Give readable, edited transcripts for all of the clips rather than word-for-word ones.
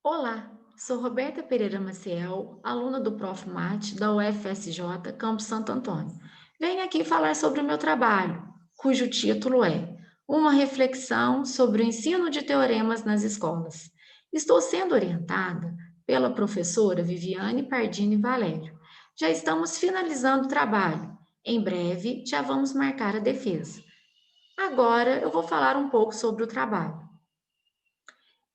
Olá, sou Roberta Pereira Maciel, aluna do Prof. Mate da UFSJ, Campus Santo Antônio. Venho aqui falar sobre o meu trabalho, cujo título é Uma reflexão sobre o ensino de teoremas nas escolas. Estou sendo orientada pela professora Viviane Pardini Valério. Já estamos finalizando o trabalho. Em breve, já vamos marcar a defesa. Agora, eu vou falar um pouco sobre o trabalho.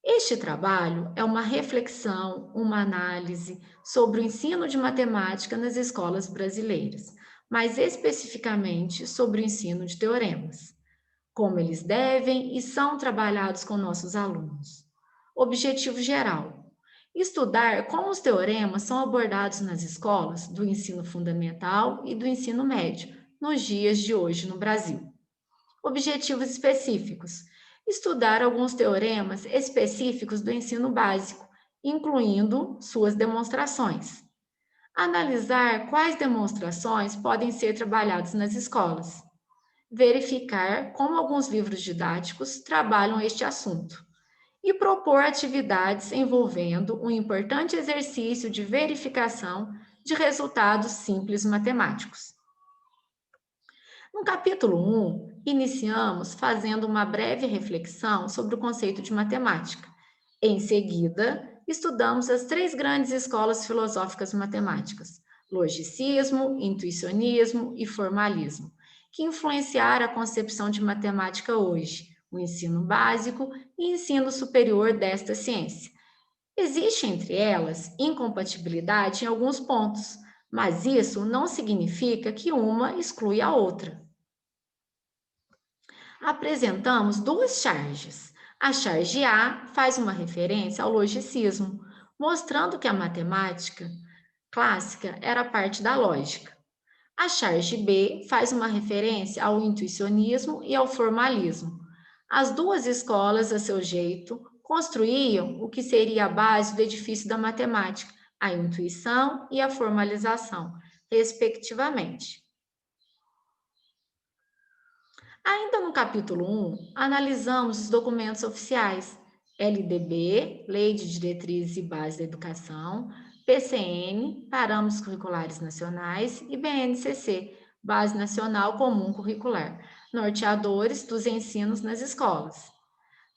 Este trabalho é uma reflexão, uma análise sobre o ensino de matemática nas escolas brasileiras, mais especificamente sobre o ensino de teoremas, como eles devem e são trabalhados com nossos alunos. Objetivo geral: estudar como os teoremas são abordados nas escolas do ensino fundamental e do ensino médio nos dias de hoje no Brasil. Objetivos específicos: estudar alguns teoremas específicos do ensino básico, incluindo suas demonstrações. Analisar quais demonstrações podem ser trabalhadas nas escolas. Verificar como alguns livros didáticos trabalham este assunto. E propor atividades envolvendo um importante exercício de verificação de resultados simples matemáticos. No capítulo 1, iniciamos fazendo uma breve reflexão sobre o conceito de matemática. Em seguida, estudamos as três grandes escolas filosóficas matemáticas: logicismo, intuicionismo e formalismo, que influenciaram a concepção de matemática hoje, o ensino básico e ensino superior desta ciência. Existe entre elas incompatibilidade em alguns pontos, mas isso não significa que uma exclui a outra. Apresentamos duas charges. A charge A faz uma referência ao logicismo, mostrando que a matemática clássica era parte da lógica. A charge B faz uma referência ao intuicionismo e ao formalismo. As duas escolas, a seu jeito, construíam o que seria a base do edifício da matemática, a intuição e a formalização, respectivamente. Ainda no capítulo 1, analisamos os documentos oficiais: LDB, Lei de Diretrizes e Bases da Educação, PCN, Parâmetros Curriculares Nacionais, e BNCC, Base Nacional Comum Curricular, norteadores dos ensinos nas escolas.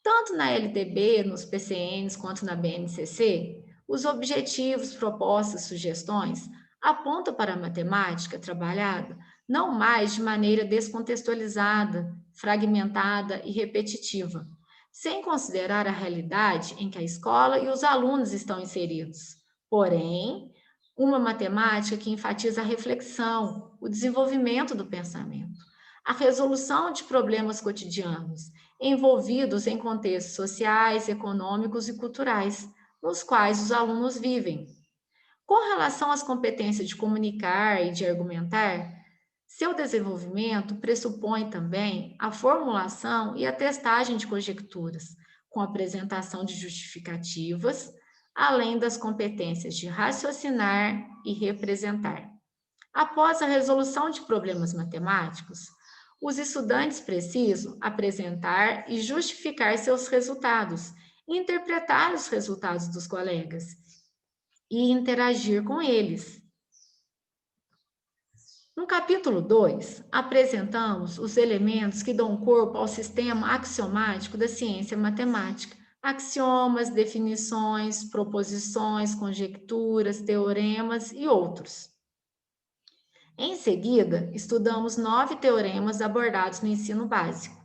Tanto na LDB, nos PCNs, quanto na BNCC, os objetivos, propostas, sugestões apontam para a matemática trabalhada não mais de maneira descontextualizada, fragmentada e repetitiva, sem considerar a realidade em que a escola e os alunos estão inseridos. Porém, uma matemática que enfatiza a reflexão, o desenvolvimento do pensamento, a resolução de problemas cotidianos envolvidos em contextos sociais, econômicos e culturais, nos quais os alunos vivem. Com relação às competências de comunicar e de argumentar, seu desenvolvimento pressupõe também a formulação e a testagem de conjecturas, com apresentação de justificativas, além das competências de raciocinar e representar. Após a resolução de problemas matemáticos, os estudantes precisam apresentar e justificar seus resultados, interpretar os resultados dos colegas e interagir com eles. No capítulo 2, apresentamos os elementos que dão corpo ao sistema axiomático da ciência matemática: axiomas, definições, proposições, conjecturas, teoremas e outros. Em seguida, estudamos 9 teoremas abordados no ensino básico.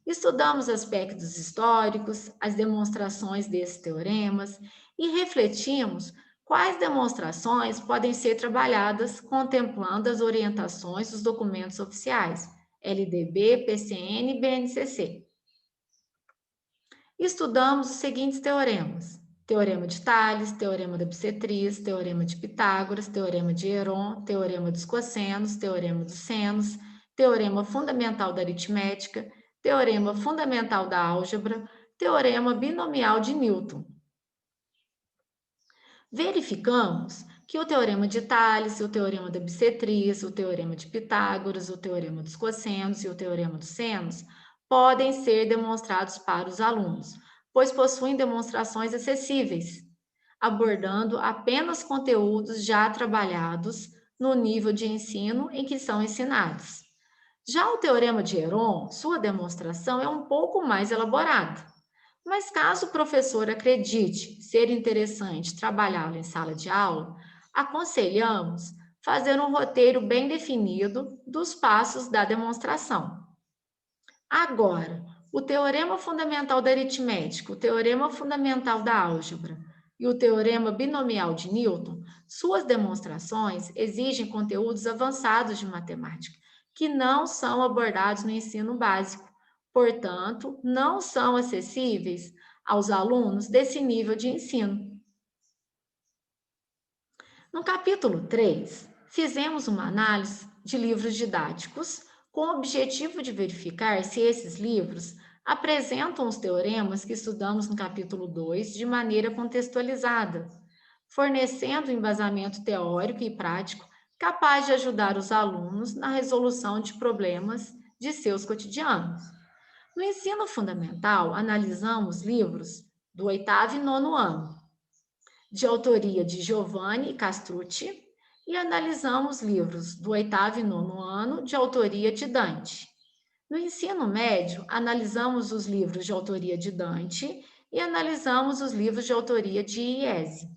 Estudamos aspectos históricos, as demonstrações desses teoremas e refletimos quais demonstrações podem ser trabalhadas contemplando as orientações dos documentos oficiais, LDB, PCN e BNCC. Estudamos os seguintes teoremas: Teorema de Tales, Teorema da Bissetriz, Teorema de Pitágoras, Teorema de Heron, Teorema dos Cossenos, Teorema dos Senos, Teorema Fundamental da Aritmética, Teorema Fundamental da Álgebra, Teorema Binomial de Newton. Verificamos que o Teorema de Tales, o Teorema da Bissetriz, o Teorema de Pitágoras, o Teorema dos Cossenos e o Teorema dos Senos podem ser demonstrados para os alunos, pois possuem demonstrações acessíveis, abordando apenas conteúdos já trabalhados no nível de ensino em que são ensinados. Já o teorema de Heron, sua demonstração é um pouco mais elaborada. Mas caso o professor acredite ser interessante trabalhá-lo em sala de aula, aconselhamos fazer um roteiro bem definido dos passos da demonstração. Agora, o teorema fundamental da aritmética, o teorema fundamental da álgebra e o teorema binomial de Newton, suas demonstrações exigem conteúdos avançados de matemática, que não são abordados no ensino básico, portanto, não são acessíveis aos alunos desse nível de ensino. No capítulo 3, fizemos uma análise de livros didáticos com o objetivo de verificar se esses livros apresentam os teoremas que estudamos no capítulo 2 de maneira contextualizada, fornecendo embasamento teórico e prático capaz de ajudar os alunos na resolução de problemas de seus cotidianos. No ensino fundamental, analisamos livros do oitavo e nono ano, de autoria de Giovanni Castrucci, e analisamos livros do oitavo e nono ano, de autoria de Dante. No ensino médio, analisamos os livros de autoria de Dante e analisamos os livros de autoria de Iese.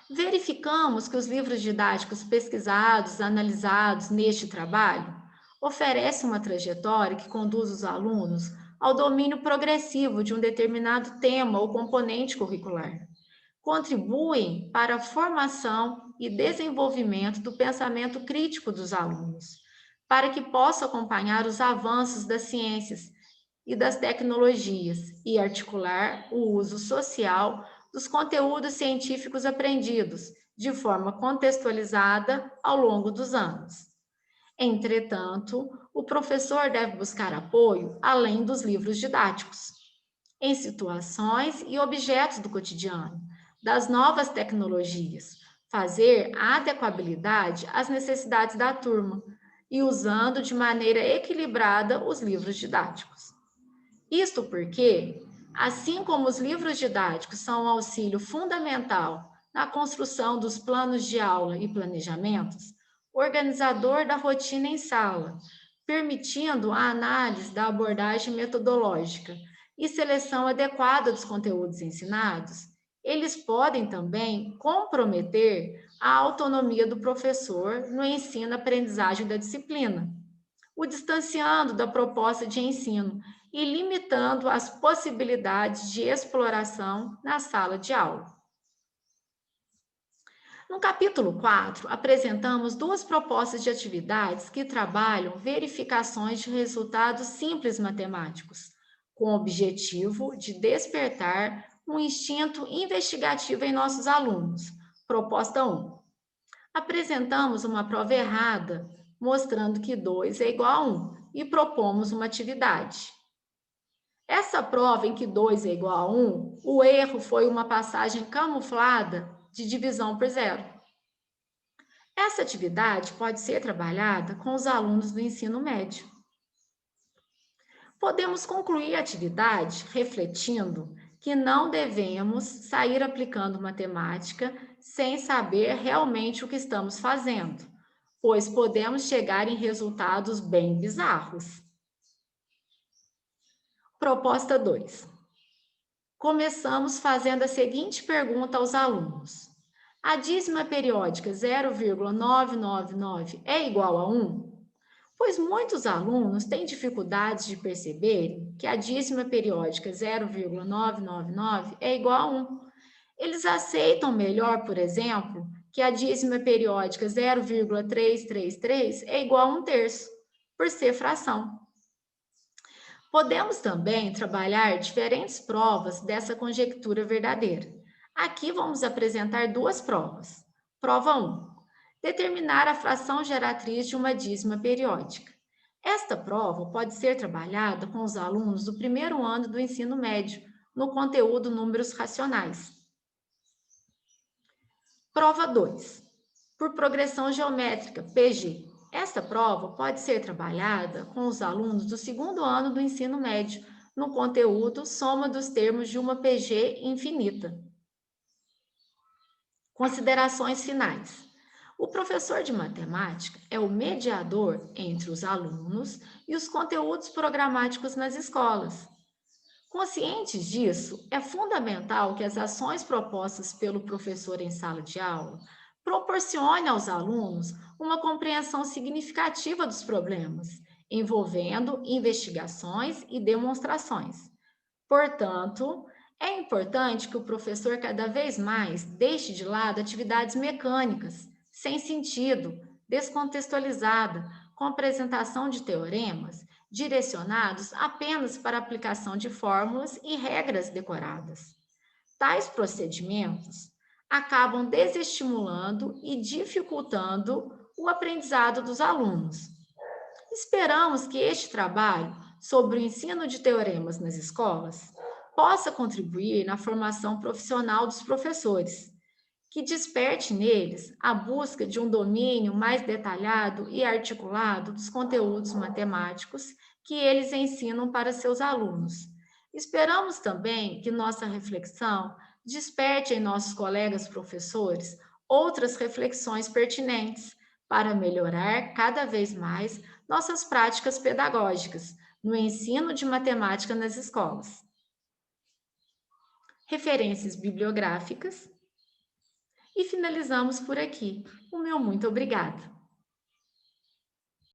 Verificamos que os livros didáticos pesquisados, analisados neste trabalho, oferecem uma trajetória que conduz os alunos ao domínio progressivo de um determinado tema ou componente curricular. Contribuem para a formação e desenvolvimento do pensamento crítico dos alunos, para que possam acompanhar os avanços das ciências e das tecnologias e articular o uso social dos conteúdos científicos aprendidos de forma contextualizada ao longo dos anos. Entretanto, o professor deve buscar apoio além dos livros didáticos, em situações e objetos do cotidiano, das novas tecnologias, fazer a adequabilidade às necessidades da turma e usando de maneira equilibrada os livros didáticos. Isto porque, assim como os livros didáticos são um auxílio fundamental na construção dos planos de aula e planejamentos, organizador da rotina em sala, permitindo a análise da abordagem metodológica e seleção adequada dos conteúdos ensinados, eles podem também comprometer a autonomia do professor no ensino-aprendizagem da disciplina, o distanciando da proposta de ensino e limitando as possibilidades de exploração na sala de aula. No capítulo 4, apresentamos duas propostas de atividades que trabalham verificações de resultados simples matemáticos, com o objetivo de despertar um instinto investigativo em nossos alunos. Proposta 1. Apresentamos uma prova errada, mostrando que 2 é igual a 1, e propomos uma atividade. Essa prova em que 2 é igual a 1, o erro foi uma passagem camuflada de divisão por zero. Essa atividade pode ser trabalhada com os alunos do ensino médio. Podemos concluir a atividade refletindo que não devemos sair aplicando matemática sem saber realmente o que estamos fazendo, pois podemos chegar em resultados bem bizarros. Proposta 2. Começamos fazendo a seguinte pergunta aos alunos: a dízima periódica 0,999 é igual a 1? Pois muitos alunos têm dificuldades de perceber que a dízima periódica 0,999 é igual a 1. Eles aceitam melhor, por exemplo, que a dízima periódica 0,333 é igual a 1/3, por ser fração. Podemos também trabalhar diferentes provas dessa conjectura verdadeira. Aqui vamos apresentar duas provas. Prova 1. Determinar a fração geratriz de uma dízima periódica. Esta prova pode ser trabalhada com os alunos do primeiro ano do ensino médio, no conteúdo Números Racionais. Prova 2. Por progressão geométrica, PG. Esta prova pode ser trabalhada com os alunos do segundo ano do ensino médio, no conteúdo soma dos termos de uma PG infinita. Considerações finais. O professor de matemática é o mediador entre os alunos e os conteúdos programáticos nas escolas. Conscientes disso, é fundamental que as ações propostas pelo professor em sala de aula proporcionem aos alunos uma compreensão significativa dos problemas, envolvendo investigações e demonstrações. Portanto, é importante que o professor cada vez mais deixe de lado atividades mecânicas, sem sentido, descontextualizada, com apresentação de teoremas direcionados apenas para a aplicação de fórmulas e regras decoradas. Tais procedimentos acabam desestimulando e dificultando o aprendizado dos alunos. Esperamos que este trabalho sobre o ensino de teoremas nas escolas possa contribuir na formação profissional dos professores, que desperte neles a busca de um domínio mais detalhado e articulado dos conteúdos matemáticos que eles ensinam para seus alunos. Esperamos também que nossa reflexão desperte em nossos colegas professores outras reflexões pertinentes para melhorar cada vez mais nossas práticas pedagógicas no ensino de matemática nas escolas. Referências bibliográficas. E finalizamos por aqui. O meu muito obrigada.